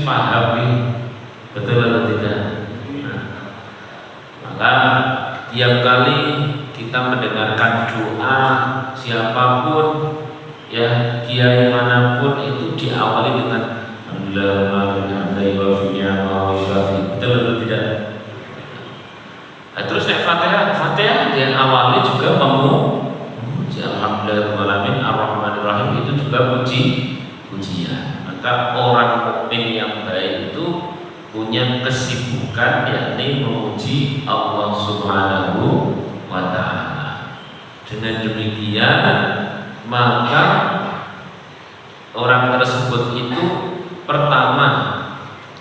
paham betul atau tidak. Nah, maka tiap kali kita mendengarkan doa siapapun, ya kiai manapun, itu diawali dengan Allahumma betul atau tidak. Nah, terus Fatihah yang awalnya juga memuji Alhamdulillahirrahmanirrahim Ar-Rahmanirrahim, itu juga pujian. Maka orang mukmin yang baik itu punya kesibukan yakni memuji Allah Subhanahu wa ta'ala. Dengan demikian maka orang tersebut itu pertama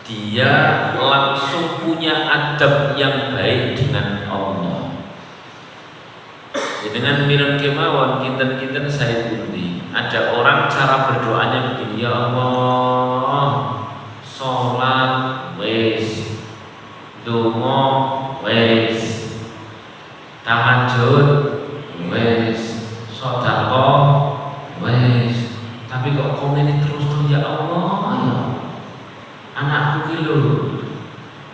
dia langsung punya adab yang baik dengan Allah. Ya, dengan minum kemauan kinten-kinten saya pundi. Ada orang cara berdoanya begini, ya Allah, sholat wes, donga wes, tahajud wes, sedekah wes, tapi kok komen terus tuh ya Allah, ya anakku gitu.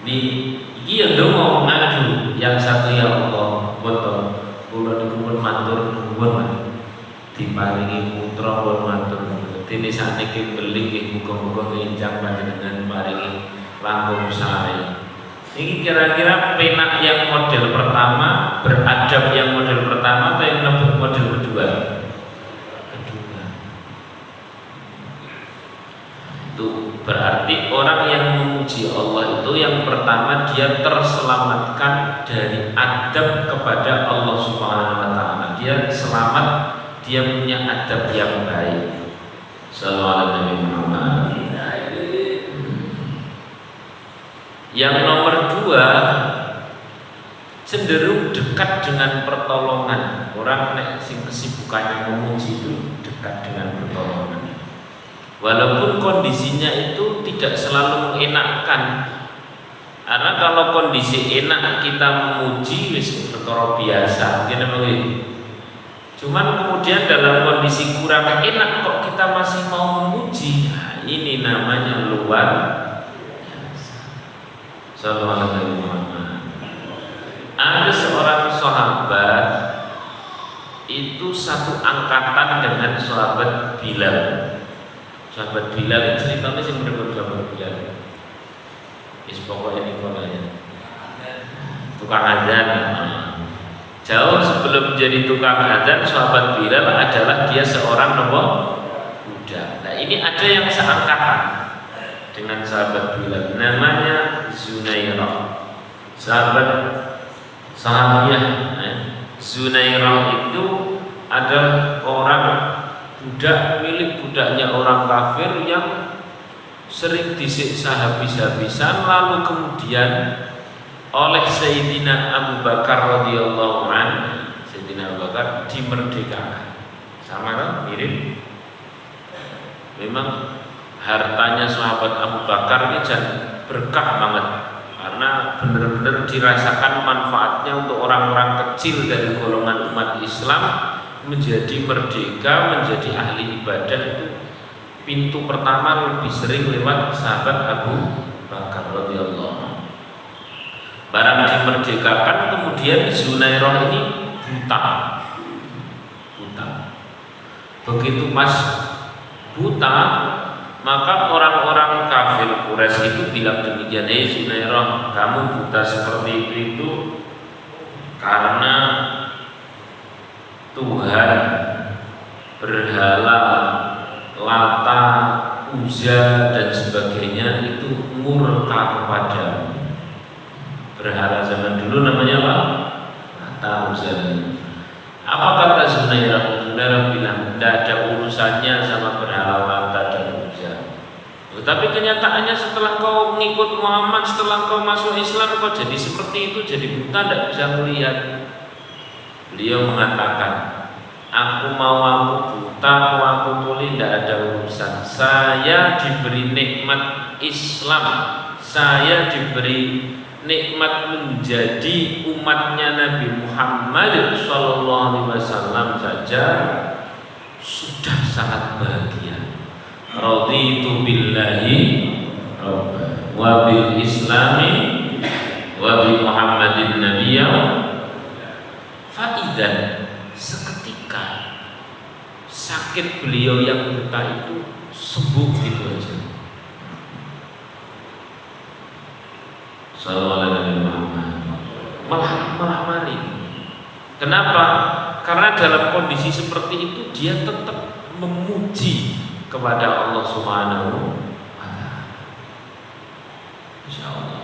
Iki yang donga ngadu, yang satu ya Allah, betul. Kula niku matur nuwun diparingi putra kula matur. Dene sakniki beli nggih muga-muga enjang panjenengan paringi langkung sae. Ini kira-kira penak yang model pertama, beradab yang model pertama, atau yang model kedua? Kedua. Itu berarti orang yang memuji Allah itu yang pertama dia terselamatkan dari adab kepada Allah Subhanahu wa ta'ala. Dia selamat, dia punya adab yang baik. Sallallahu alaihi Muhammad. Yang nomor dua, cenderung dekat dengan pertolongan. Orang nek sing kesibukannya memuji itu dekat dengan pertolongan. Walaupun kondisinya itu tidak selalu mengenakkan. Karena kalau kondisi enak kita memuji wis perkara biasa, ngene lho. Cuman kemudian dalam kondisi kurang enak kok kita masih mau memuji. Nah, ini namanya luar biasa. Sallallahu alaihi wasallam. Ada seorang sahabat itu satu angkatan dengan sahabat Bilal. Sahabat Bilal ceritanya sih menurut sahabat Bilal. Pokoknya ini kolanya tukang adzan. Jauh sebelum menjadi tukang adzan, sahabat Bilal adalah dia seorang budak. Nah ini ada yang seangkatan dengan sahabat Bilal, namanya Zunairah, sahabiah. Zunairah itu adalah orang budak milik budaknya orang kafir yang sering disiksa habis-habisan, lalu kemudian oleh Sayyidina Abu Bakar radhiyallahu anhu, Sayyidina Abu Bakar dimerdekakan. Sama kan? Mirip. Memang hartanya sahabat Abu Bakar ini berkah banget, karena benar-benar dirasakan manfaatnya untuk orang-orang kecil dari golongan umat Islam menjadi merdeka, menjadi ahli ibadah. Itu pintu pertama lebih sering lewat sahabat Abu Bakar radhiyallahu anhu. Barang dimerdekakan, kemudian Zunairah ini buta. Begitu pas buta, maka orang-orang kafir Quraisy itu bilang demikian, Zunairah, kamu buta seperti itu karena Tuhan berhala Lata, Uzza dan sebagainya itu murka kepadamu. Berhala zaman dulu namanya apa? Lata, Uzza. Apa kata Zunairah? Zunairah bilang tidak ada urusannya sama berhala Lata dan Uzza. Tapi kenyataannya setelah kau mengikut Muhammad, setelah kau masuk Islam, kau jadi seperti itu, jadi buta, tidak bisa melihat. Beliau mengatakan, aku buta, aku tuli, tidak ada urusan. Saya diberi nikmat Islam, saya diberi nikmat menjadi umatnya Nabi Muhammad SAW saja sudah sangat bahagia. Raditu billahi Rabbana wa bil islami wa bi Muhammadin nabiyya faidan. Seketika sakit beliau yang buta itu sembuh gitu aja. Sallallahu alaihi Muhammad malah mari. Kenapa? Karena dalam kondisi seperti itu dia tetap memuji kepada Allah Subhanahu wa taala. Insyaallah.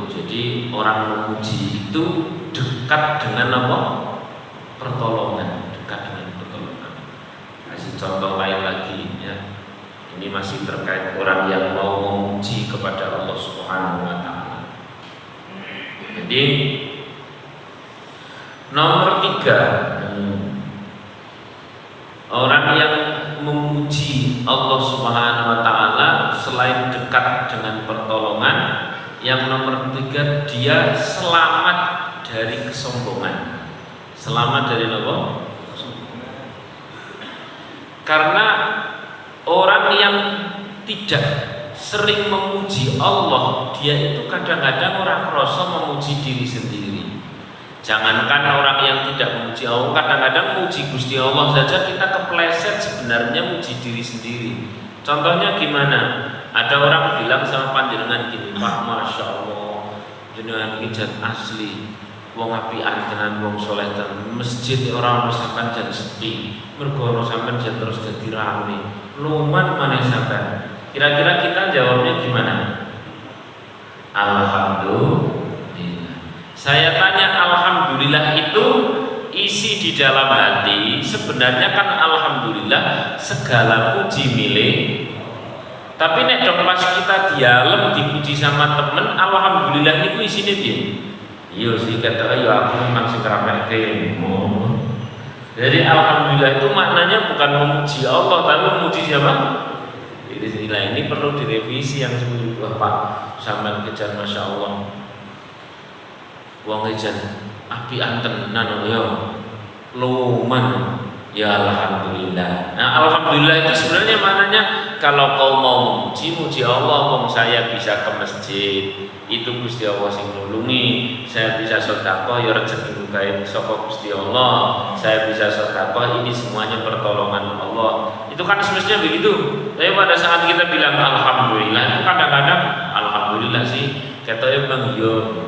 Jadi orang memuji itu dekat dengan apa? Pertolongan, dekat dengan pertolongan. Kasih contoh lain lagi ya. Ini masih terkait orang yang mau memuji kepada Allah Subhanahu wa taala. Jadi nomor 3, orang yang memuji Allah Subhanahu wa taala selain dekat dengan pertolongan, yang nomor 3 dia selamat dari kesombongan. Selamat dari apa? Karena orang yang tidak sering memuji Allah, dia itu kadang-kadang orang kroso memuji diri sendiri. Jangankan orang yang tidak memuji Allah, kadang-kadang memuji Gusti Allah saja kita kepleset sebenarnya memuji diri sendiri. Contohnya gimana? Ada orang bilang sama panjenengan gini, Pak, Masya Allah, jenengan ini jan asli, wong apian tenan, wong soleh tenan, masjid orang sampean jan sepi, mergo sampean jan terus dadi rame. Luman maneh sampean. Kira-kira kita jawabnya gimana? Alhamdulillah. Saya tanya, alhamdulillah itu isi di dalam hati sebenarnya kan alhamdulillah segala puji milik. Tapi nek dong pas kita dialem dipuji sama temen, alhamdulillah itu isinya dia. Iya sih kata ayo aku memang sing ramekke. Jadi alhamdulillah itu maknanya bukan memuji Allah tapi memuji siapa? Istilah ini perlu direvisi yang sebelum Pak sampean kejar Masya Allah. Wong kejar api antenan yo luman ya alhamdulillah. Nah alhamdulillah itu sebenarnya maknanya kalau kau mau muji Allah, wong saya bisa ke masjid itu Gusti Allah sing nulungi, saya bisa sedekah ya rezeki gawe saka Gusti Allah, saya bisa sedekah ini semuanya pertolongan Allah. Itu kan semestinya begitu. Tapi pada saat kita bilang alhamdulillah itu kadang-kadang alhamdulillah sih katanya Bang yo.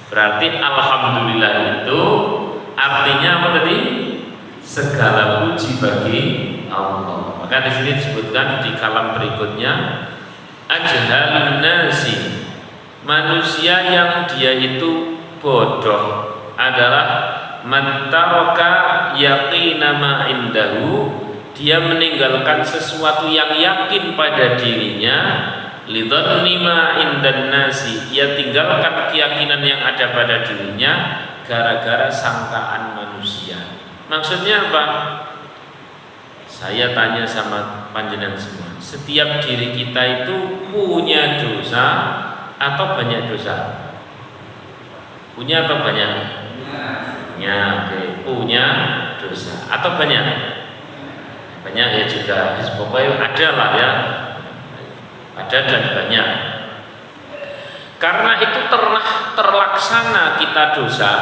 Berarti alhamdulillah itu artinya apa tadi? Segala puji bagi Allah. Maka di sini disebutkan di kalam berikutnya ajhalun nasi, manusia yang dia itu bodoh adalah man taraka yaqina ma indahu, dia meninggalkan sesuatu yang yakin pada dirinya, lidhanni ma indan nasi, dia tinggalkan keyakinan yang ada pada dirinya gara-gara sangkaan manusia. Maksudnya apa? Saya tanya sama panjenengan semua, setiap diri kita itu punya dosa atau banyak dosa? Punya atau banyak? Ya, oke. Punya dosa atau banyak? Banyak ya juga. Pokoknya ada lah ya. Ada dan banyak. Karena itu terlaksana kita dosa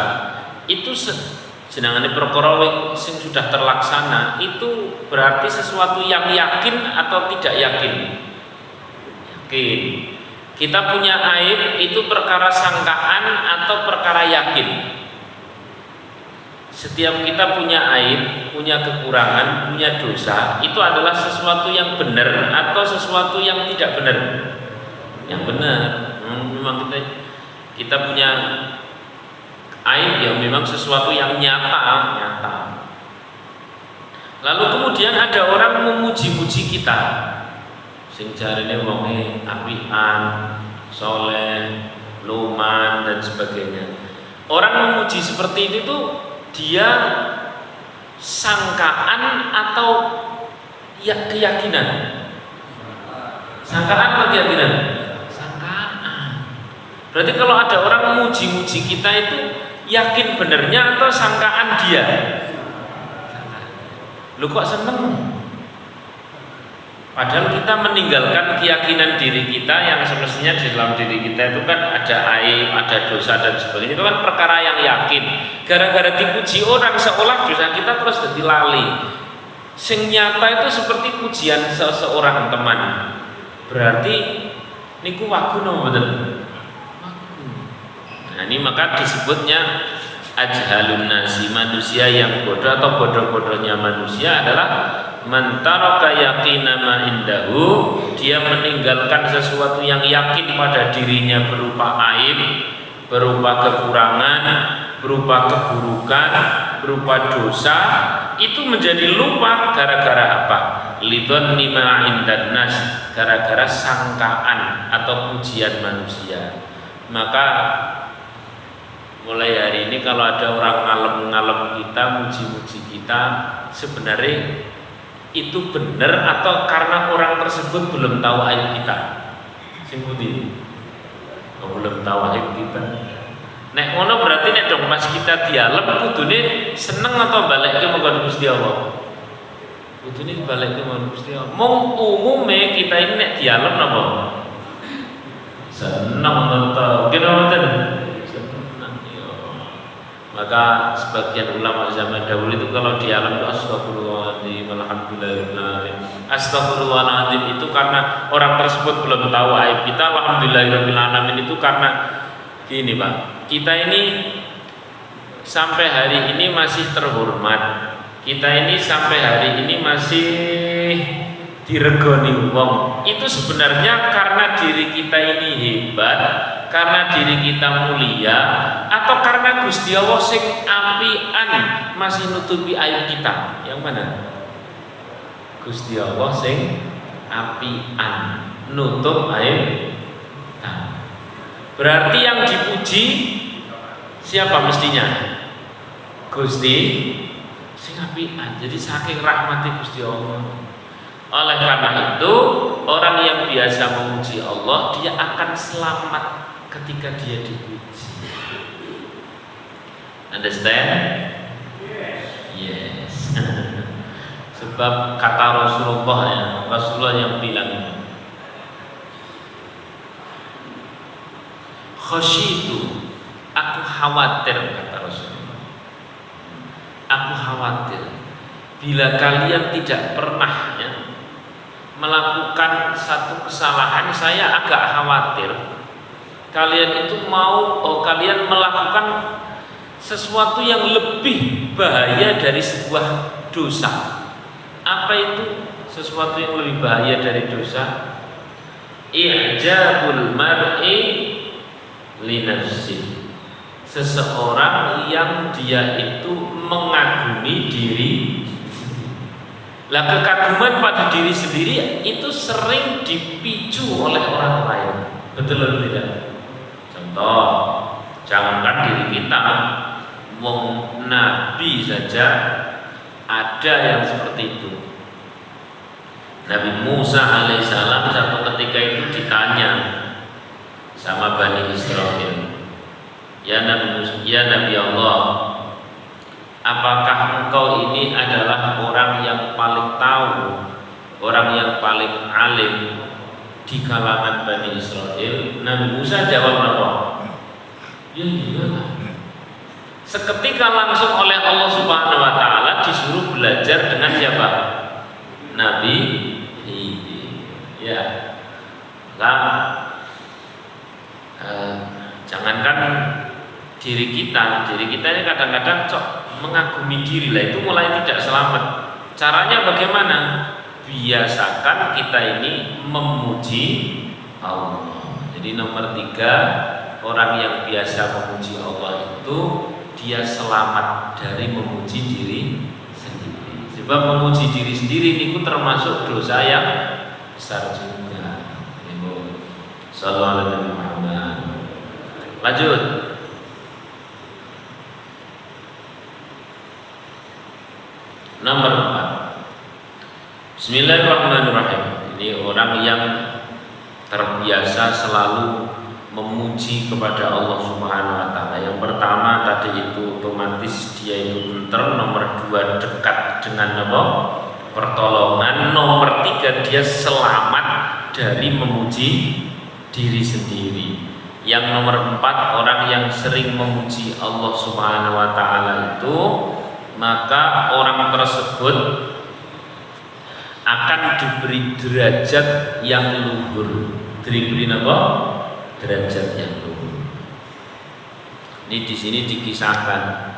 itu jenengane perkara sing sudah terlaksana itu berarti sesuatu yang yakin atau tidak yakin? Yakin. Kita punya aib itu perkara sangkaan atau perkara yakin? Setiap kita punya aib, punya kekurangan, punya dosa, itu adalah sesuatu yang benar atau sesuatu yang tidak benar? Yang benar. Memang kita punya aib yang memang sesuatu yang nyata. Lalu kemudian ada orang memuji-muji kita, sing jarine wonge apian, soleh, luman dan sebagainya. Orang memuji seperti itu tuh dia sangkaan atau ya keyakinan? Sangkaan atau keyakinan? Sangkaan. Berarti kalau ada orang memuji-muji kita itu yakin benernya atau sangkaan dia? Lu kok seneng? Padahal kita meninggalkan keyakinan diri kita yang semestinya di dalam diri kita itu kan ada aib, ada dosa dan sebagainya. Itu kan perkara yang yakin. Gara-gara dipuji orang seolah dosa kita terus jadi lali. Sing nyata itu seperti pujian seseorang teman. Berarti niku wagu no betul. Nah ini maka disebutnya ajhalun nasi, manusia yang bodoh atau bodoh-bodohnya manusia adalah mantaraka yaqina ma indahu, dia meninggalkan sesuatu yang yakin pada dirinya berupa aib, berupa kekurangan, berupa keburukan, berupa dosa, itu menjadi lupa gara-gara apa? Lidhonni ma indan nas, gara-gara sangkaan atau pujian manusia. Maka mulai hari ini kalau ada orang ngalem-ngalem kita, muji-muji kita, sebenarnya itu benar atau karena orang tersebut belum tahu aib kita? Sing pundi? Belum tahu aib kita. Nek ngono berarti nek dong pas kita dialem kudune seneng atau balik ke mongkon Gusti Allah? Kudune balik ke mongkon Gusti Allah. Mung umume kita ini nek dialem napa? Seneng to. Kira mboten? Maka sebagian ulama zaman dahulu itu kalau di alam itu astagfirullahaladzim, alhamdulillahirrahmanirrahim. Astagfirullahaladzim itu karena orang tersebut belum tahu aib kita. Alhamdulillahirrahmanirrahim itu karena gini Pak, kita ini sampai hari ini masih terhormat, kita ini sampai hari ini masih diregoni wong. Itu sebenarnya karena diri kita ini hebat, karena diri kita mulia, atau karena Gusti Allah sing apian masih nutupi aib kita? Yang mana? Gusti Allah sing apian nutup aib. Nah, berarti yang dipuji siapa mestinya? Gusti sing apian. Jadi saking rahmati Gusti Allah. Oleh karena itu, orang yang biasa memuji Allah, dia akan selamat ketika dia dipuji. Understand? Yes. Sebab kata Rasulullah ya, Rasulullah yang bilang, khasyitu, aku khawatir, kata Rasulullah. Aku khawatir bila kalian tidak pernah ya, melakukan satu kesalahan, saya agak khawatir kalian itu kalian melakukan sesuatu yang lebih bahaya dari sebuah dosa. Apa itu sesuatu yang lebih bahaya dari dosa? I'jabul mar'i li nafsi, seseorang yang dia itu mengagumi diri. Lah kekaguman pada diri sendiri itu sering dipicu oleh orang lain. Betul atau tidak? Contoh, jangankan diri kita, wong Nabi saja ada yang seperti itu. Nabi Musa alaihissalam satu ketika itu ditanya sama Bani Israel, ya Nabi Allah, apakah engkau ini adalah orang yang paling tahu, orang yang paling alim di kalangan Bani Israel? Nabi Musa jawab apa? Ya iyalah. Seketika langsung oleh Allah Subhanahu wa taala disuruh belajar dengan siapa? Nabi Khidir. Ya. Jangankan diri kita ini kadang-kadang mengagumi diri lah, itu mulai tidak selamat. Caranya bagaimana? Biasakan kita ini memuji Allah. Jadi nomor 3, orang yang biasa memuji Allah itu dia selamat dari memuji diri sendiri. Sebab memuji diri sendiri itu termasuk dosa yang besar juga. Sallallahu alaihi Muhammad. Lanjut. Nomor 4. Bismillahirrahmanirrahim. Ini orang yang terbiasa selalu memuji kepada Allah Subhanahu wa taala. Yang pertama tadi itu otomatis dia itu pinter, nomor 2 dekat dengan apa? pertolongan. Nomor 3, dia selamat dari memuji diri sendiri. Yang nomor 4, orang yang sering memuji Allah Subhanahu wa taala itu, maka orang tersebut akan diberi derajat yang luhur. Diberi apa? Derajat yang luhur. Ini di sini dikisahkan.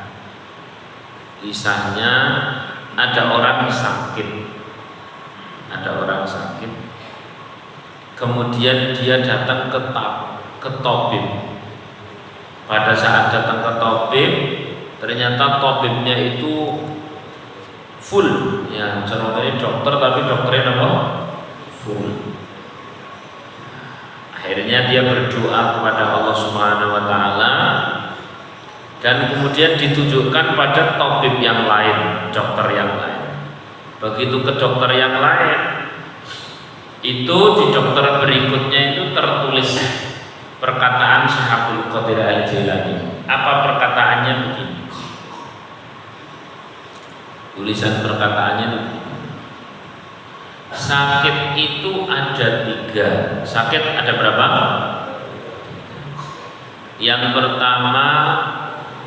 Kisahnya ada orang sakit. Kemudian dia datang ke tabib. Pada saat datang ke tabib, ternyata tabibnya itu full, ya, contohnya dokter tapi dokternya apa? Full. Akhirnya dia berdoa kepada Allah Subhanahu wa taala dan kemudian ditunjukkan pada tabib yang lain, dokter yang lain. Begitu ke dokter yang lain, itu di dokter berikutnya itu tertulis perkataan Syekh Abdul Qadir Al-Jailani. Apa perkataannya begini? Tulisan perkataannya begini. Sakit itu ada 3. Sakit ada berapa? Yang pertama,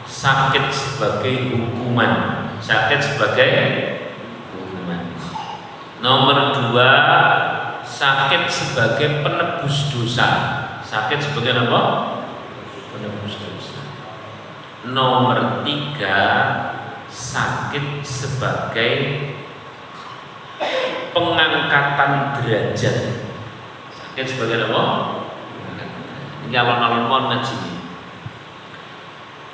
sakit sebagai hukuman. Sakit sebagai hukuman. Nomor 2, sakit sebagai penebus dosa. Sakit sebagai apa? Penebus dosa. Nomor 3, sakit sebagai pengangkatan derajat. Sakit sebagai apa? Ini alon-alon ngaji.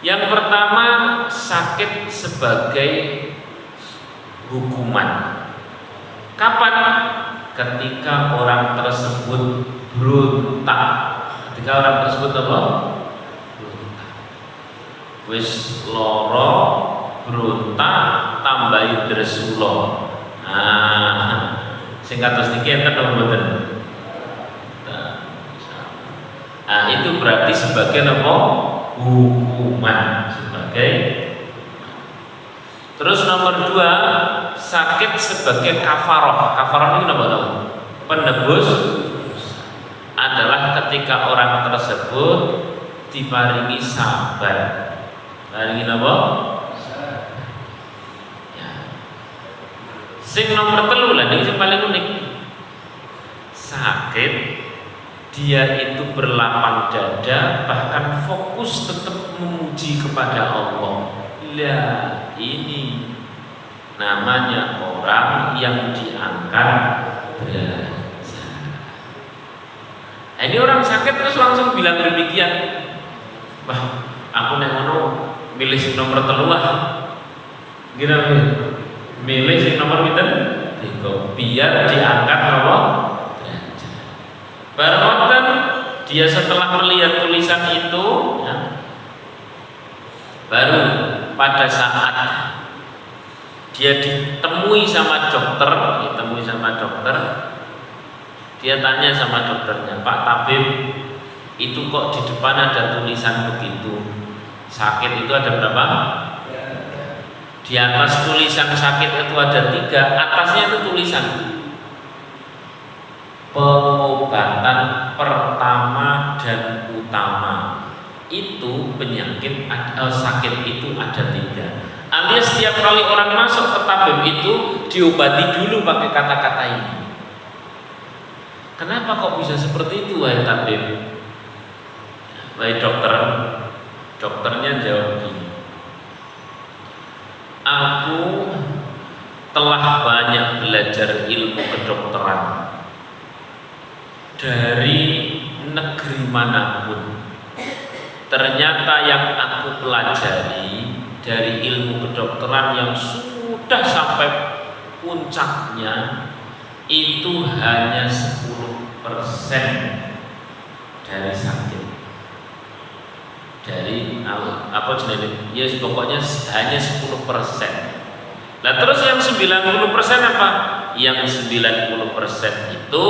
Yang pertama, sakit sebagai hukuman. Kapan? Ketika orang tersebut berontak. Ketika orang tersebut apa? Berontak. Wis loro, berontak, tambahi dresulo. Singkat terus niki enten apa mboten? Itu berarti sebagai apa? Hukuman, sebagai. Terus nomor 2, sakit sebagai kafaroh. Kafaroh itu apa tahu? Penebus adalah ketika orang tersebut diparingi sabar. Paringi apa? Sing nomor 3 lah, ini yang paling unik. Sakit, dia itu berlapang dada, bahkan fokus tetap memuji kepada Allah. Lah, ini namanya orang yang diangkat derajat. Ini orang sakit terus langsung bilang demikian. Wah, aku nek ngono milih sing nomor 3 lah. Gila milih sing nomor pinten? 3, biar diangkat apa? Derajat. Bareng dia setelah melihat tulisan itu, ya, baru pada saat dia ditemui sama dokter, dia tanya sama dokternya, Pak Tabib, itu kok di depan ada tulisan begitu? Sakit itu ada berapa? Di atas tulisan sakit itu ada 3, atasnya itu tulisan pengobatan pertama dan utama. Itu penyakit sakit itu ada 3. Artinya setiap kali orang masuk ke tabib itu diobati dulu pakai kata-kata ini. Kenapa kok bisa seperti itu, wahai tabib? Wahai dokter, dokternya jawab begini. Aku telah banyak belajar ilmu kedokteran dari negeri manapun. Ternyata yang aku pelajari dari ilmu kedokteran yang sudah sampai puncaknya itu hanya 10% dari sakit. Dari apa jenis? Ya pokoknya hanya 10%. Nah terus yang 90% apa? Yang 90% itu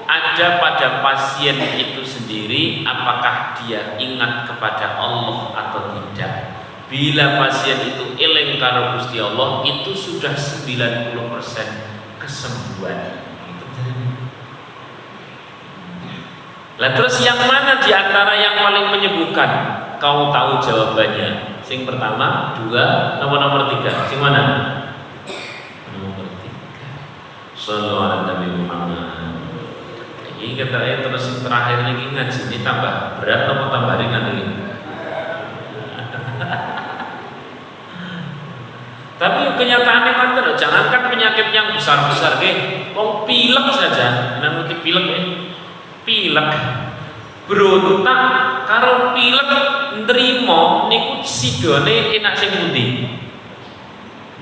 ada pada pasien itu sendiri, apakah dia ingat kepada Allah atau tidak. Bila pasien itu eling karo Gusti Allah, itu sudah 90% kesembuhan. Lah terus yang mana di antara yang paling menyembuhkan? Kau tahu jawabannya. Sing pertama, dua, nomor tiga. Sing mana? Nomor tiga. Sallallahu alaihi Nabi Muhammad. Ini katanya terus yang terakhir lagi ngaji ini tambah berat atau tambah ringan lagi? Tapi kenyataannya kan jangankan penyakit yang besar-besar mau pilek saja, nanti pilek pilek berontak karo pilek nrimo niku sidone enak sing pundi?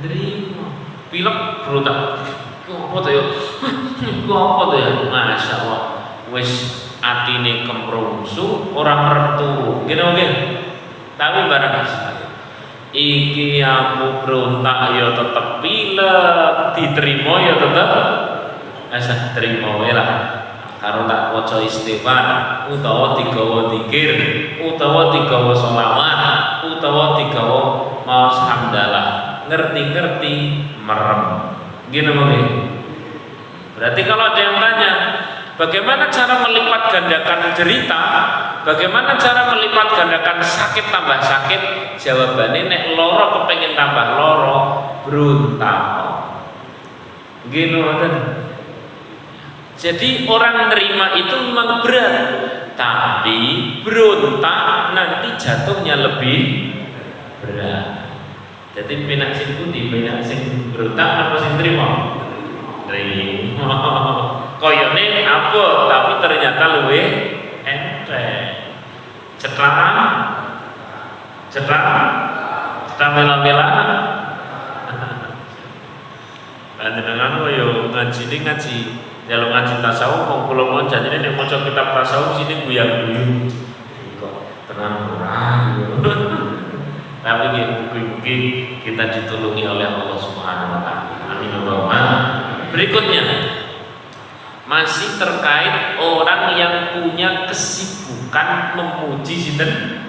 Nrimo. Pilek berontak. Apa to ya? Apa to ya? Masyaallah. Wis atine kemrungsu ora mertu. Ngene nggih. Tapi barang iki aku berontak ya tetep pilek, diterima ya tetep asah terima wae lah. Karo tak waca istighfar utawa digawa zikir utawa digawa sholawat utawa digawa maos hamdalah ngerti-ngerti merem gini mungkin. Berarti kalau ada yang tanya bagaimana cara melipat gandakan derita, bagaimana cara melipat gandakan sakit tambah sakit, jawabannya nek loro kepengen tambah loro berontak gini mungkin. Jadi orang nerima itu memang berat, tapi berontak nanti jatuhnya lebih berat. Jadi penak sing pundi, penak sing berontak apa sing terima? Terima. Koyone apa, tapi ternyata lebih enteng. Cetra mela-mela. Panjenengan koyo ngaji dalam ngaji tasawuf mau kula mau janjine nek maca kitab tasawuf sini guyang-guyu kok tenang ora. Tapi mungkin kita ditulungi oleh Allah Subhanahu wa taala. Amin Allahumma. Berikutnya masih terkait orang yang punya kesibukan memuji sinten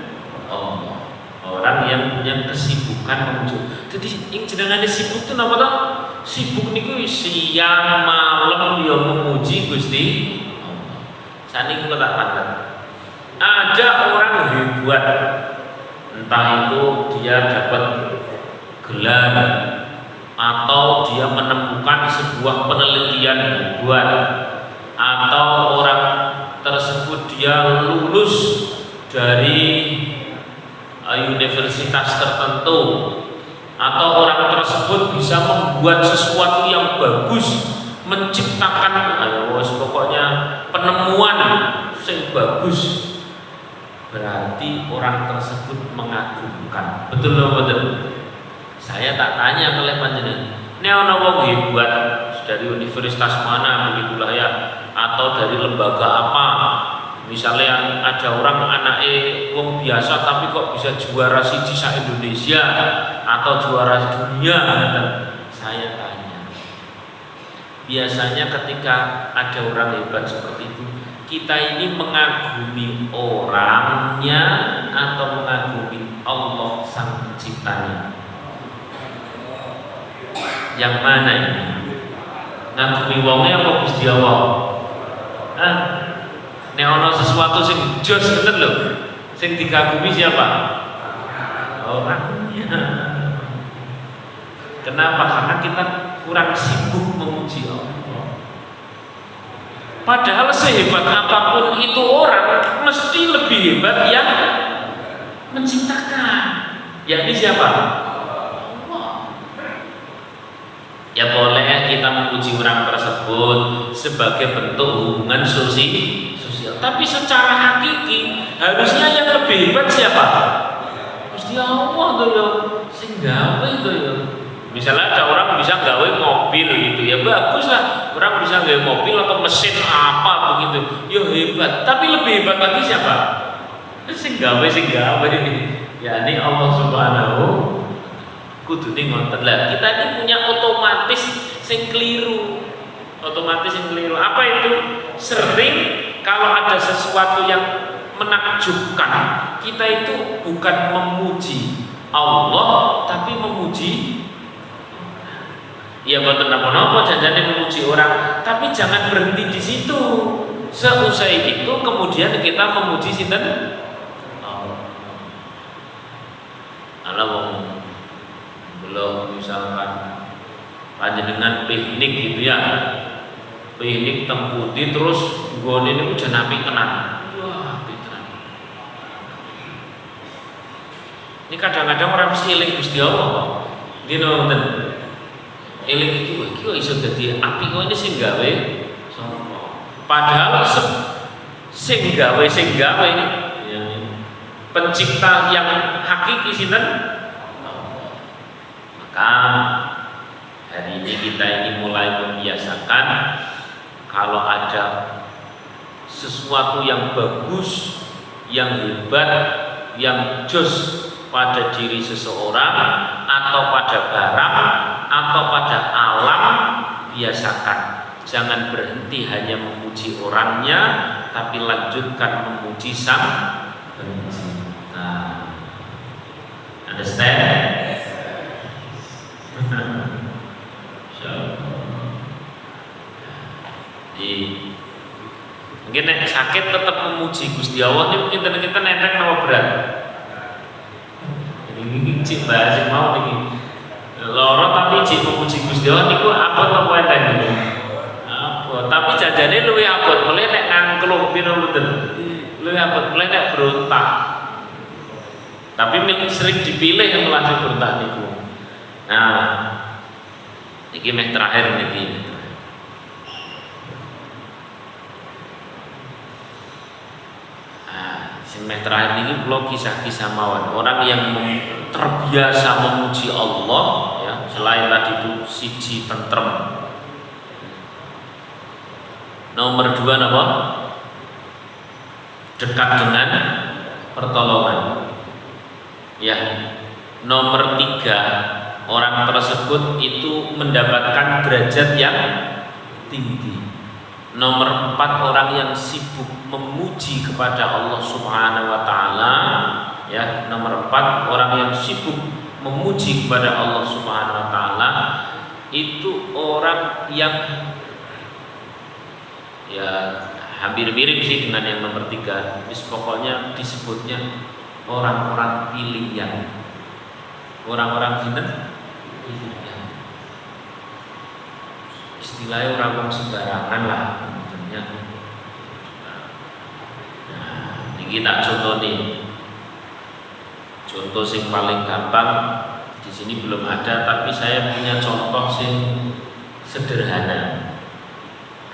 Allah. Orang yang punya kesibukan memuji. Jadi yang jenengane sibuk itu napa toh? Sibuk niku siang malam ya memuji Gusti Allah. Saniki kula tak pandang. Ada orang hebat, entah itu dia dapat gelar atau dia menemukan sebuah penelitian hebat atau orang tersebut dia lulus dari universitas tertentu atau orang tersebut bisa membuat sesuatu yang bagus, menciptakan pokoknya penemuan yang bagus, berarti orang tersebut mengagumkan. Betul atau betul? Saya tak tanya oleh panjenengan, ini ana wong hebat dari universitas mana begitulah ya, atau dari lembaga apa. Misalnya ada orang anaknya wong biasa tapi kok bisa juara siji sa Indonesia atau juara dunia. Saya tanya, biasanya ketika ada orang hebat seperti itu, kita ini mengagumi orangnya atau mengagumi Allah sang penciptanya? Yang mana ini? Ngagumi wongnya apa Gusti Allah? Nek ana sesuatu sing jos ngeten lho, sing dikagumi siapa? Orangnya. Kenapa? Karena kita kurang sibuk memuji Allah. Padahal sehebat apapun itu orang, mesti lebih hebat yang menciptakan. Yakni siapa? Allah. Ya boleh kita memuji orang tersebut sebagai bentuk hubungan sosial. Tapi secara hakiki harusnya yang lebih hebat siapa? Gusti Allah tuh ya, sing gawe itu ya. Misalnya ada orang bisa gawe mobil gitu ya, bagus lah. Orang bisa gawe mobil atau mesin apa begitu, ya hebat. Tapi lebih hebat lagi siapa? Sing gawe ini. Ya ini Allah Subhanahu kudune ngoten lah. Kita ini punya otomatis sing keliru. Apa itu? Sering kalau ada sesuatu yang menakjubkan, kita itu bukan memuji Allah tapi memuji. Ya mboten napa-napa janjane memuji orang, tapi jangan berhenti di situ. Seusai itu kemudian kita memuji sinten? Allah. Allah wong belum misalkan panjenengan piknik gitu ya. Piknik teng pundi terus nggone niku jan apik tenan. Wah, apik tenan. Ini kadang-kadang orang mesti eling Gusti Allah. Nggih nonton. Eling iki iso dadi apik kok ini sing gawe sapa. Padahal sing gawe ya, pencipta yang hakiki sinten? Maka hari ini kita ini mulai membiasakan kalau ada sesuatu yang bagus, yang hebat, yang jos pada diri seseorang atau pada barang atau pada alam, biasakan. Jangan berhenti hanya memuji orangnya, tapi lanjutkan memuji sang pencipta. Understand? Mungkin nek sakit tetap memuji Gusti Allah ini mungkin kita nentek nama berat. Ini cik bahasa mau nih. Loro tapi cik memuji Gusti Allah niku abot apa enten niku? Abot, tapi jajane luwih abot, mulai nek ngangklung piro mboten. Luwih abot, mulai nek berontak. Tapi sering dipilih yang melatih berontak niku. Nah, iki meh terakhir niki. Meh terakhir ini kalau kisah-kisah mawon orang yang terbiasa memuji Allah ya, selain tadi itu siji tentrem. Nomor 2 apa? Dekat dengan pertolongan. Ya. Nomor 3, orang tersebut itu mendapatkan derajat yang tinggi. Nomor 4, orang yang sibuk memuji kepada Allah Subhanahu wa taala ya. Nomor 4, orang yang sibuk memuji kepada Allah Subhanahu wa taala itu orang yang ya hampir mirip sih dengan yang nomor 3. Pokoknya disebutnya orang-orang pilihan. Orang-orang sinten? Pilihan. Istilahnya orang sembarangan lah maksudnya. Nah, ini tak contoh nih. Contoh sing paling gampang di sini belum ada, tapi saya punya contoh sing sederhana.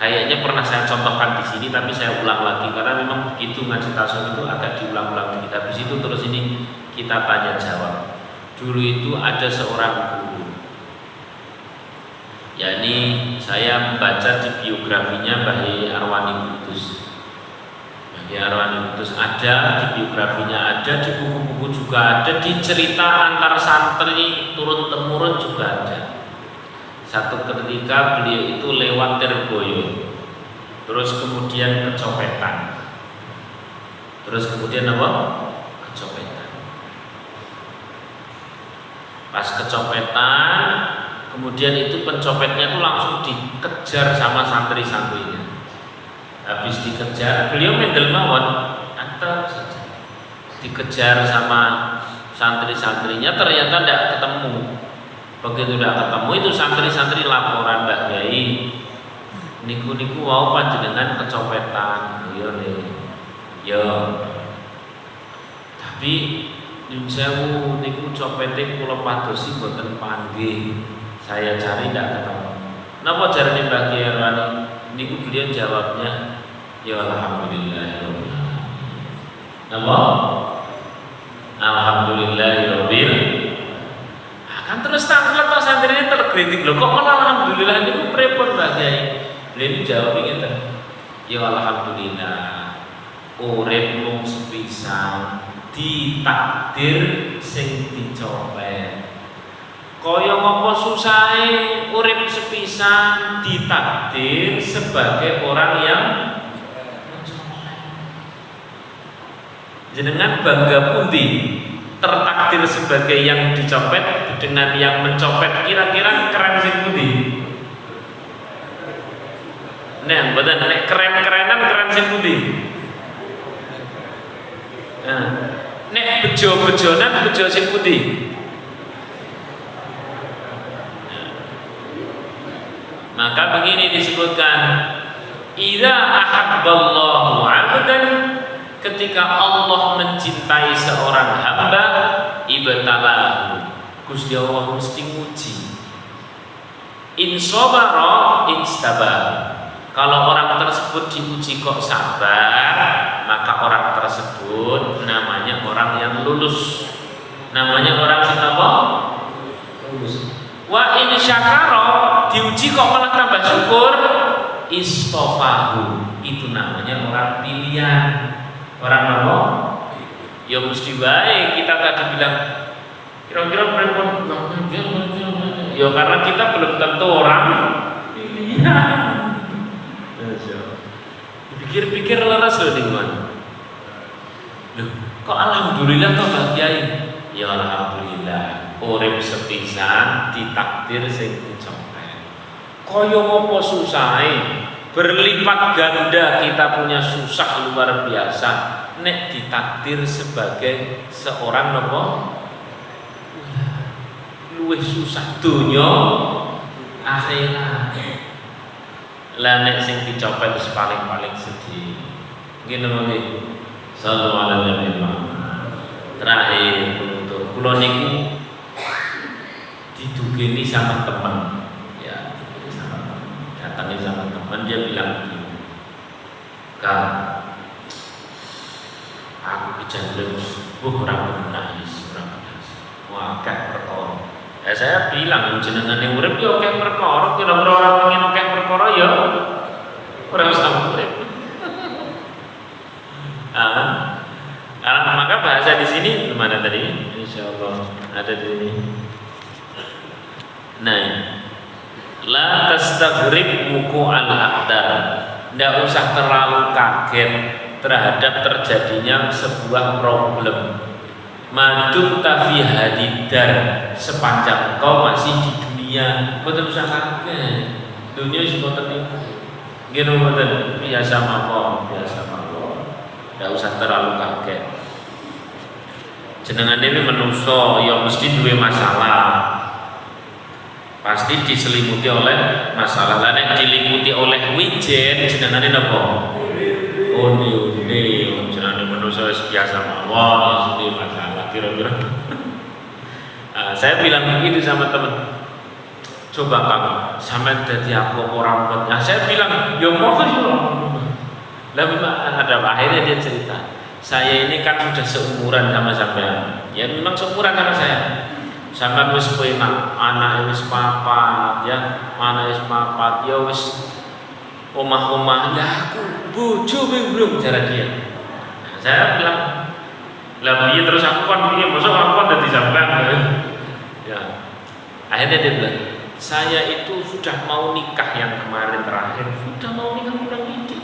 Kayaknya pernah saya contohkan di sini, tapi saya ulang lagi karena memang begitu ngaji tasawuf itu agak diulang-ulang lagi. Habis itu terus ini kita tanya jawab. Dulu itu ada seorang guru. Yani saya membaca di biografinya Mbah Arwani Kudus. Mbah Arwani Kudus ada di biografinya, ada di buku-buku juga ada, di cerita antar santri turun temurun juga ada. Satu ketika beliau itu lewat Terboyo, terus kemudian kecopetan, terus kemudian apa? Kecopetan. Pas kecopetan, kemudian itu pencopetnya itu langsung dikejar sama santri-santrinya. Habis dikejar, beliau mendel mawon, antar saja. Dikejar sama santri-santrinya, ternyata tidak ketemu. Begitu tidak ketemu itu santri-santri laporan, Mbak Kiai, niku wau panjenengan kecopetan. Iya nih, ya. Tapi nyun sewu niku copete kula padosi boten panggih. Saya cari tidak ketemu. Napa jarane Mbah Kiai Arwani? Niku beliau jawabnya, ya alhamdulillahirabbil alamin. Napa? Alhamdulillahirabbil. Kan terus tanglet to santrine terkritik lho, kok malah alhamdulillah niku pripun Mbah Kiai? Beliau jawab ngeten. Ya alhamdulillah. Urip mung sepisan ditakdir sing dicopet. Kaya ngapa susahe urip sepisan ditakdir sebagai orang yang jenengan bangga pundi tertakdir sebagai yang dicopet dengan yang mencopet, kira-kira keren sing pundi? Nek mboten nek keren-kerenan keren sing pundi? Nah, nek bejo-bejonan bejo sing pundi? Maka begini disebutkan, idza ahabballahu 'abdan, ketika Allah mencintai seorang hamba, ibtalahu, Gusti Allah mesti nguji. In sabara instabah, kalau orang tersebut diuji kok sabar, maka orang tersebut namanya orang yang lulus, namanya orang yang apa? Lulus. Wa in syakara, diuji kok malah tambah syukur, istofahu, itu namanya orang pilihan. Orang apa? Ya mesti baik. Kita tadi bilang kira-kira berapa? Ya karena kita belum tentu orang pilihan. Pikir-pikir leres loh nih man. Loh, kok alhamdulillah kok Mbak Kiai? Ya alhamdulillah. Urip sepisan ditakdir sing dicopet. Kaya apa susahe? Berlipat ganda kita punya susah luar biasa. Nek ditakdir sebagai seorang apa? Luwih susah dunya akhirat. Lah nek sing dicopet wis paling-paling sedih. Ngene monggo. Sallallahu alaihi wasallam. Terakhir untuk kula niku didugeni sama teman. Ya, sama teman. Datangi sama teman, dia bilang begini. Kak, aku kejadian orang menangis, wah kayak perkara. Ya saya bilang jenengan yang urip ya kayak perkara, kira-kira orang pengen kayak perkara ya orang usah urip. Maka bahasa di sini mana tadi? Insyaallah ada di sini. Nah, la tastaghrib muku al-aqdar. Tidak usah terlalu kaget terhadap terjadinya sebuah problem. Madum tafi hadidar, sepanjang kau masih di dunia, betul usah kaget. Dunia semua tertipu. Gini betul, biasa mawon, biasa mawon. Tidak usah terlalu kaget. Jenengan ini menungso, ya mesti dua masalah. Pasti diselimuti oleh masalah. Lain diliputi oleh wijen, jenengan ini apa? Undi, jenengan menungso biasa mawon, ya masalah kira-kira. Saya bilang begitu sama teman. Coba kamu, sampai jadi aku orang buat. Nah, saya bilang, ya mau kan lalu ada akhirnya dia cerita, saya ini kan sudah seumuran sama sampean. Ya memang seumuran sama saya. Sampai wis penak, anak wis papat, ya, anak wis papat, ya wis omah-omah. Lah aku bojo belum cara dia. Nah, saya bilang, lah piye terus aku kan piye, mosok aku kan dadi sampean. Ya. Akhirnya dia bilang, saya itu sudah mau nikah yang kemarin terakhir, sudah mau nikah bulan ini.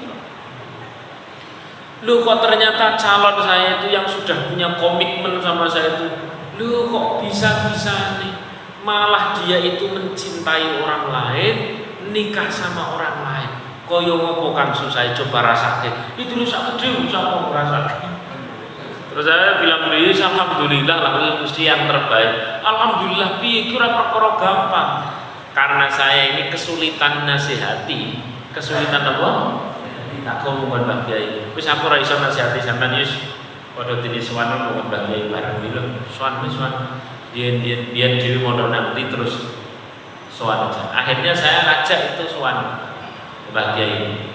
Loh kok ternyata calon saya itu yang sudah punya komitmen sama saya itu, loh kok bisa-bisa nih, malah dia itu mencintai orang lain, nikah sama orang lain. Koyo ngopo kan susah, coba rasakan. Itu rusak gede, rusak mau rasakan. Terus saya bilang beli, alhamdulillah lah, mesti yang terbaik. Alhamdulillah, piye kira perkara gampang. Karena saya ini kesulitan nasihati, kesulitan apa? Tak ngomong Mbah Kiai. Wis aku ora iso nasihati sampean yus. Padha dene sowan ngomong Mbah Kiai bareng dulu. Sowan wis sowan. Dia dhewe mondok nanti terus sowan aja. Akhirnya saya ajak itu sowan Mbah Kiai.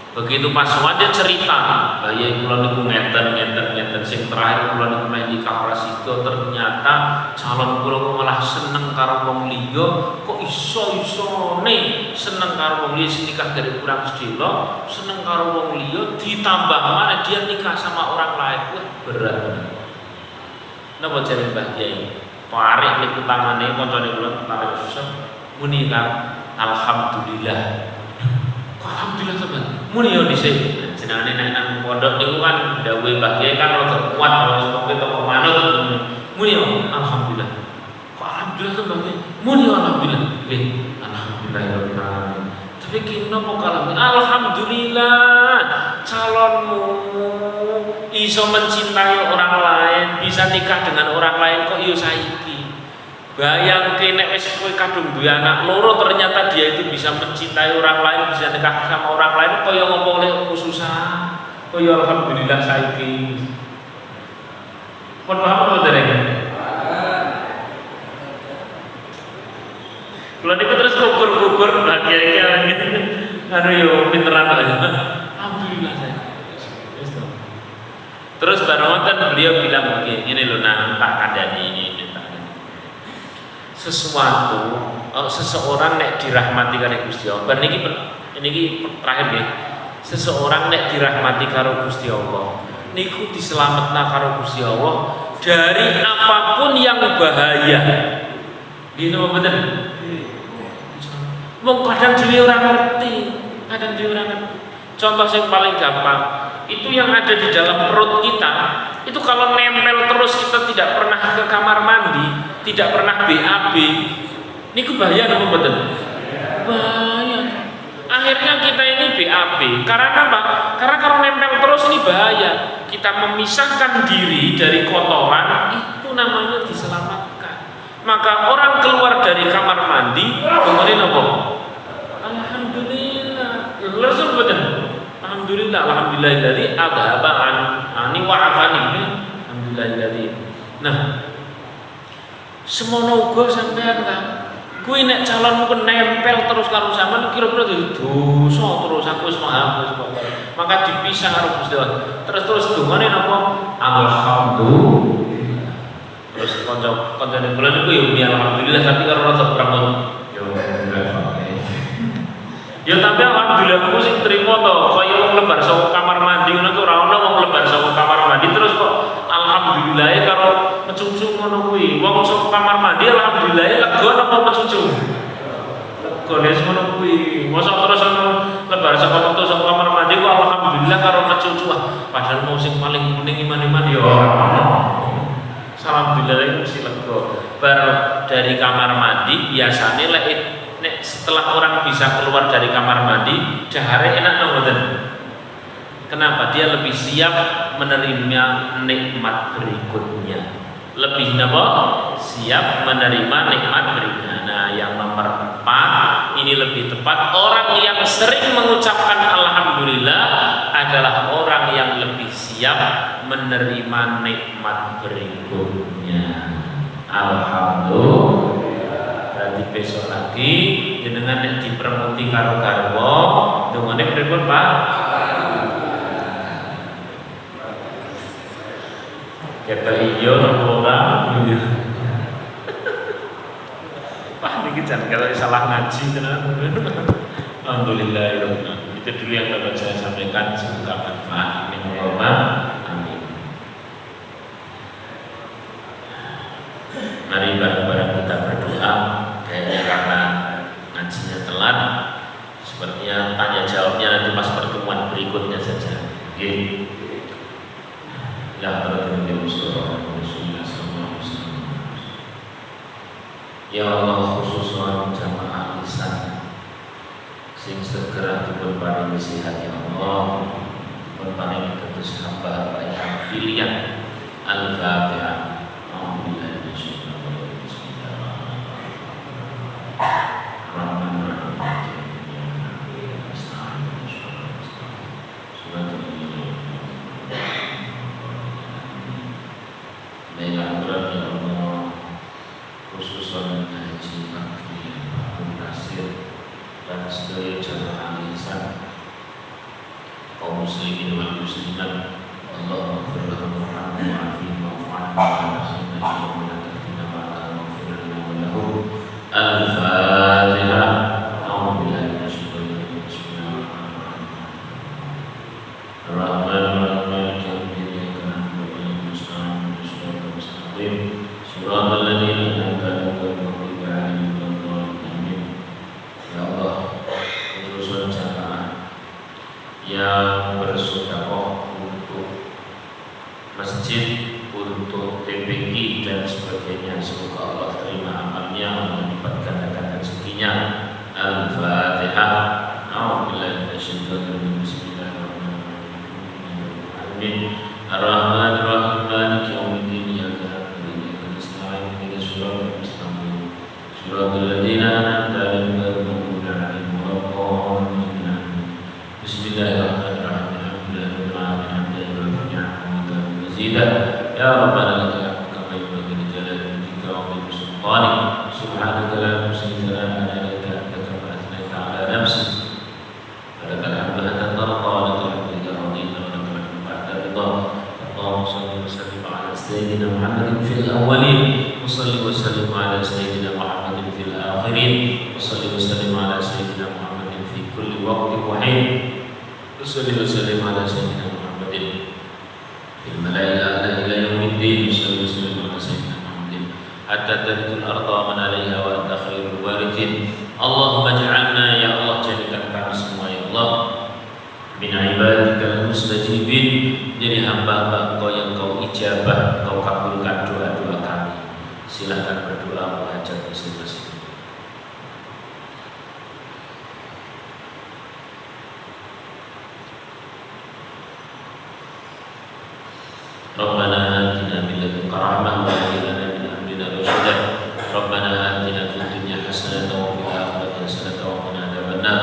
Begitu pas sowan dia cerita, Mbah Kiai kula niku ngeten sing terakhir kula niku meh nikah rasida ternyata calon kula kok malah seneng karo wong liya, kok iso-isone seneng karo wong liya sing nikah dari kurang sedelo, seneng karo wong liya ditambah mana dia nikah sama orang lain. Wah, berat. Napa jare Mbah Kiai? Parek niku tangane kancane kula tarik susah muni kan alhamdulillah. Alhamdulillah teman. Muni yo dhisik. Jenenge nek nang pondok niku kan dawuhe Mbah Kiai kan ora kuat wis pokoke toko manut. Muni yo alhamdulillah. Kok alhamdulillah to Mbah Kiai? Muni yo alhamdulillah. Alhamdulillah. Alhamdulillahirobbilalamin. Tapi kini nopo kalami? Alhamdulillah, calonmu iso mencintai orang lain, bisa nikah dengan orang lain kok yo saiki. Bayangke nek wis kowe kadung duwe anak loro ternyata dia itu bisa mencintai orang lain, bisa nikah sama orang lain, kaya ngopo lek susah. Kaya alhamdulillah saiki. Pun paham apa dereng? Kalau niku terus gugur-gugur bahagia gitu. Anu yo pinteran aja. Alhamdulillah saya. Terus baru kan beliau bilang begini, ini loh nah tak ada ini. Seseorang nek dirahmati karo Gusti Allah. Niki terakhir nggih. Seseorang nek dirahmati karo Gusti Allah, niku diselametna karo Gusti Allah dari apapun yang bahaya. Gini apa bener? Wong kadang dhewe ora ngerti, Contoh yang paling gampang, itu yang ada di dalam perut kita, itu kalau nempel terus kita tidak pernah ke kamar mandi, tidak pernah BAB, ini bahaya apa betul? Bahaya. Akhirnya kita ini BAB. Karena apa? Karena kalau nempel terus ini bahaya. Kita memisahkan diri dari kotoran, itu namanya diselamatkan. Maka orang keluar dari kamar mandi, kemudian apa? Alhamdulillah. Langsung betul. Alhamdulillahilladzi adhaba ani wa afani. Alhamdulillahilladzi. Nah, semono uga sampean kan. Kuwi nek calonmu nempel terus karo sampean kira-kira dosa terus aku wis menghapus kok. Maka dipisah karo Gusti Allah. Terus dungane napa? Alhamdulillah. Terus kanca-kancane kula niku ya alhamdulillah tapi karo rada kurang ya tapi alhamdulillah aku sing trimo to kaya wong lebar saka kamar mandi ngono ku ora ono wong lebar saka kamar mandi terus kok alhamdulillah karo mecucu ngono kuwi wong saka kamar mandi alhamdulillah lega apa mecucu lega wis ngono kuwi mosok terus ono lebar saka metu saka kamar mandi kok alhamdulillah karo mecucu padahal mau sing paling penting iman-iman ya ono alhamdulillah itu mesti lega baru dari kamar mandi biasanya nek setelah orang bisa keluar dari kamar mandi jahare enak mboten. Kenapa? Dia lebih siap menerima nikmat berikutnya. Lebih napa? Siap menerima nikmat berikutnya. Nah, yang nomor 4 ini lebih tepat orang yang sering mengucapkan alhamdulillah adalah orang yang lebih siap menerima nikmat berikutnya. Alhamdulillah. Berarti besok lagi jenengan nek dipermuti karo garwa dongane pripun Pak? Kata iya napa ora? Pak niki jan kalau salah ngaji tenan. Alhamdulillah itu dulu yang dapat saya sampaikan, semoga manfaat. Amin. Mari bareng-bareng kita berdoa. Kayaknya karena ngajinya telat, sepertinya tanya jawabnya nanti pas pertemuan berikutnya saja. Oke. Ya Allah khususnya jamaah lisan sing segera dipun paringi sehat ya Allah, pun paringi tetes hamba yang pilihan Al-Fatihah. kaum muslimin wal muslimat Allahumma ighfir lahum warhamhum wa'afihim wa'fu 'anhum wa Al-Fatihah. A'udzu billahi minasyaitonir rajim. Bismillahirrahmanirrahim. Ar-Rahmanir Rahim. Iyyaka na'budu wa iyyaka nasta'in. Ihdinas mustaqim. Shiratal ladzina an'amta 'alaihim ghairil maghdubi 'alaihim waladdallin. Ya Allah, khususnya jamaah yang bersedekah untuk masjid, untuk TPI dan sebagainya, semoga Allah terima amalnya, melipat gandakan rezekinya. Amin. صراط الذين أنعمت عليهم غير المغضوب عليهم ولا الضالين. بسم الله الرحمن الرحيم. الحمد لله رب العالمين حمدا يوافي نعمه مزيدا يا ربنا لك الحمد كما ينبغي لجلال وجهك وعظيم سلطانك. سبحانك لا نحصي ثناء عليك أنت كما أثنيت على نفسك. فلك الحمد حتى ترضى ولك الحمد إذا رضيت ولك الحمد بعد رضا. اللهم صل وسلم على سيدنا محمد في الأولين وصل وسلم على سيدنا محمد في الآخرين وصل وسلم على سيدنا محمد في كل وقت وحين وصل وسلم على سيدنا محمد في الملأ الأعلى إلى يوم الدين. وصل وسلم على سيدنا محمد حتى ترث الأرض ومن عليها وأنت خير الوارثين. اللهم اجعلنا يا الله jadikan kami semua ya Allah min ibadika mustajibin, jadi hamba-hamba Engkau yang Kau ijabah, Kau kabulkan doa-doa kami. Silakan berdoa menghajat masing-masing. Rabbana atina min ladunka rahmah wa hab lana min amrina rashada. Rabbana atina fid dunya hasanatan wa fil akhirati hasanatan wa qina adzabannar.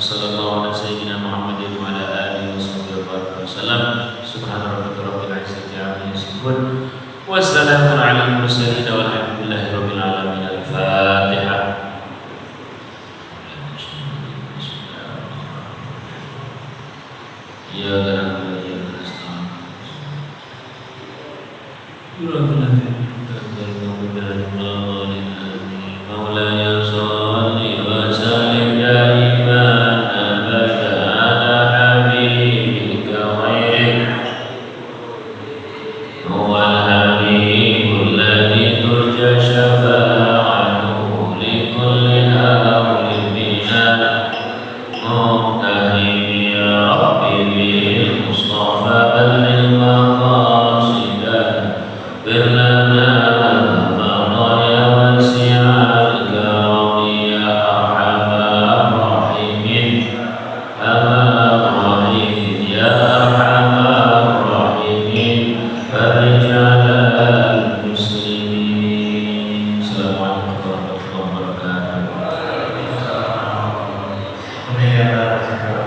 Sallallahu ala sayyidina Muhammadin wa ala alihi wa sallam. Subhana rabbika rabbil izzati amma yasifun. Wassalamun ala al-mursalin walhamdulillahi rabbil alamin. Al-Fatihah. Ya Allah ya Allah.